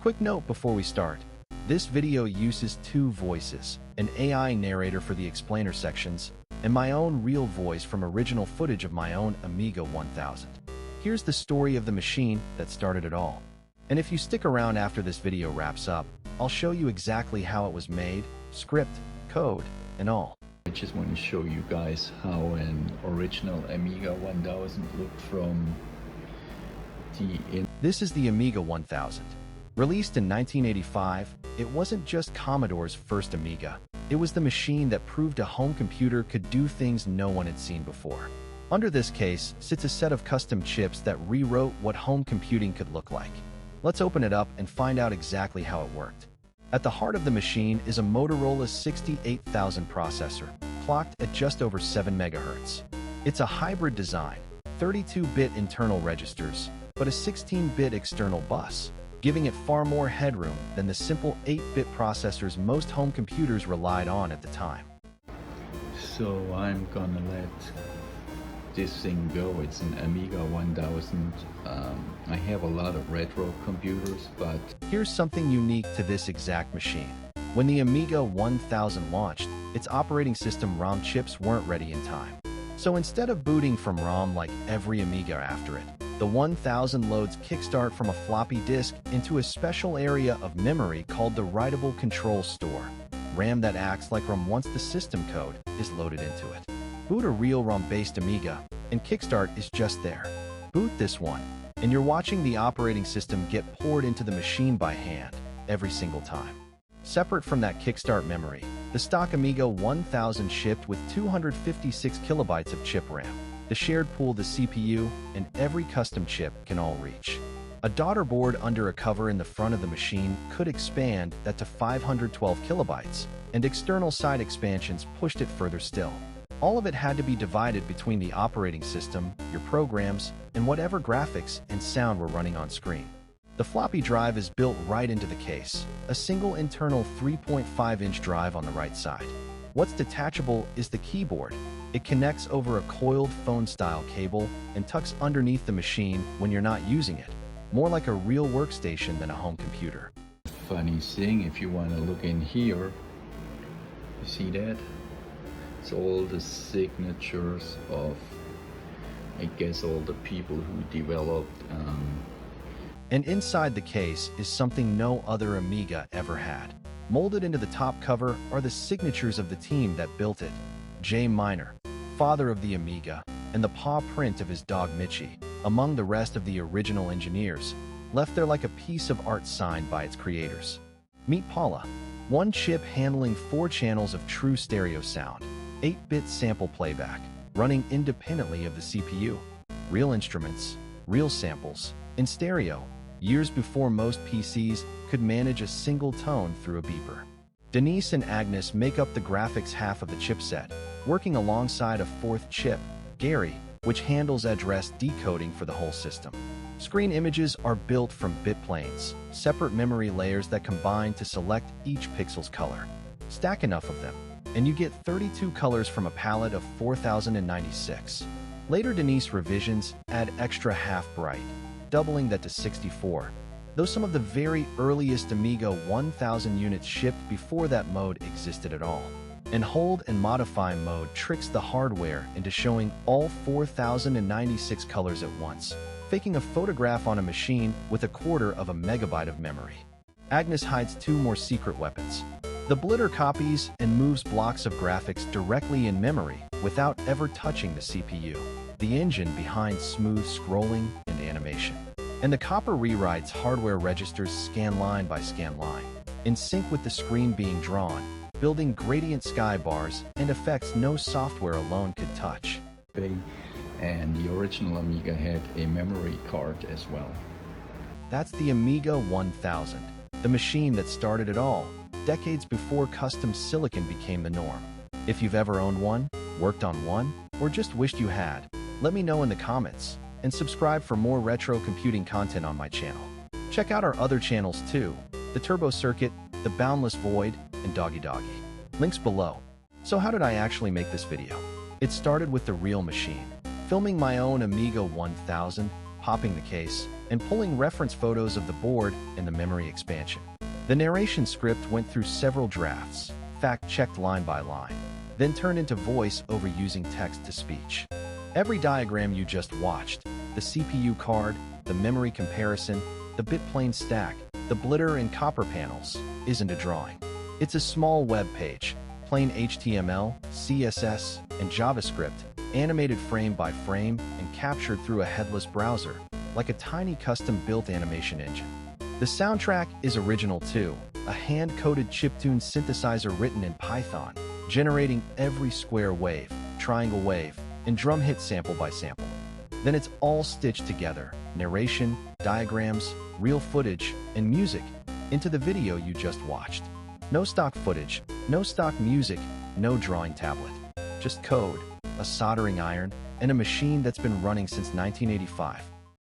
Quick note before we start. This video uses two voices, an AI narrator for the explainer sections, and my own real voice from original footage of my own Amiga 1000. Here's the story of the machine that started it all. And if you stick around after this video wraps up, I'll show you exactly how it was made, script, code, and all. I just want to show you guys how an original Amiga 1000 looked from the This is the Amiga 1000. Released in 1985, it wasn't just Commodore's first Amiga. It was the machine that proved a home computer could do things no one had seen before. Under this case sits a set of custom chips that rewrote what home computing could look like. Let's open it up and find out exactly how it worked. At the heart of the machine is a Motorola 68000 processor, clocked at just over 7 MHz. It's a hybrid design, 32-bit internal registers, but a 16-bit external bus, giving it far more headroom than the simple 8-bit processors most home computers relied on at the time. So I'm gonna let this thing go. It's an Amiga 1000. I have a lot of retro computers, but here's something unique to this exact machine. When the Amiga 1000 launched, its operating system ROM chips weren't ready in time. So instead of booting from ROM like every Amiga after it, the 1000 loads Kickstart from a floppy disk into a special area of memory called the Writable control store, RAM that acts like ROM once the system code is loaded into it. Boot a real ROM-based Amiga, and Kickstart is just there. Boot this one, and you're watching the operating system get poured into the machine by hand every single time. Separate from that Kickstart memory, the stock Amiga 1000 shipped with 256 kilobytes of chip RAM, the shared pool the CPU and every custom chip can all reach. A daughter board under a cover in the front of the machine could expand that to 512 kilobytes, and external side expansions pushed it further still. All of it had to be divided between the operating system, your programs, and whatever graphics and sound were running on screen. The floppy drive is built right into the case, a single internal 3.5-inch drive on the right side. What's detachable is the keyboard. It connects over a coiled phone-style cable and tucks underneath the machine when you're not using it, more like a real workstation than a home computer. funny thing, if you want to look in here, you see that? It's all the signatures of, I guess, all the people who developed. And inside the case is something no other Amiga ever had. Molded into the top cover are the signatures of the team that built it. J. Miner, father of the Amiga, and the paw print of his dog Mitchie, among the rest of the original engineers, left there like a piece of art signed by its creators. Meet Paula, one chip handling 4 channels of true stereo sound, 8-bit sample playback, running independently of the CPU. Real instruments, real samples, in stereo, years before most PCs could manage a single tone through a beeper. Denise and Agnus make up the graphics half of the chipset, working alongside a 4th chip, Gary, which handles address decoding for the whole system. Screen images are built from bitplanes, separate memory layers that combine to select each pixel's color. Stack enough of them, and you get 32 colors from a palette of 4,096. Later Denise revisions add extra Half-Brite, doubling that to 64, though some of the very earliest Amiga 1000 units shipped before that mode existed at all. And hold and modify mode tricks the hardware into showing all 4,096 colors at once, faking a photograph on a machine with 1/4 of a megabyte of memory. Agnus hides 2 more secret weapons. The Blitter copies and moves blocks of graphics directly in memory without ever touching the CPU, the engine behind smooth scrolling and animation. And the Copper rewrites hardware registers scan line by scan line, in sync with the screen being drawn, building gradient sky bars and effects no software alone could touch. And the original Amiga had a memory card as well. That's the Amiga 1000, the machine that started it all, decades before custom silicon became the norm. If you've ever owned one, worked on one, or just wished you had, let me know in the comments, and subscribe for more retro computing content on my channel. Check out our other channels too, the Turbo Circuit, the Boundless Void, and Doggy Doggy. Links below. So how did I actually make this video? It started with the real machine, filming my own Amiga 1000, popping the case and pulling reference photos of the board and the memory expansion. The narration script went through several drafts, fact-checked line by line, then turned into voice over using text-to-speech. Every diagram you just watched, the CPU card, the memory comparison, the Bitplane stack, the Blitter and Copper panels, isn't a drawing. It's a small web page, plain HTML, CSS, and JavaScript, animated frame by frame and captured through a headless browser, like a tiny custom-built animation engine. The soundtrack is original too, a hand-coded chiptune synthesizer written in Python, generating every square wave, triangle wave, and drum hit sample by sample. Then it's all stitched together, narration, diagrams, real footage, and music, into the video you just watched. No stock footage, no stock music, no drawing tablet. Just code, a soldering iron, and a machine that's been running since 1985.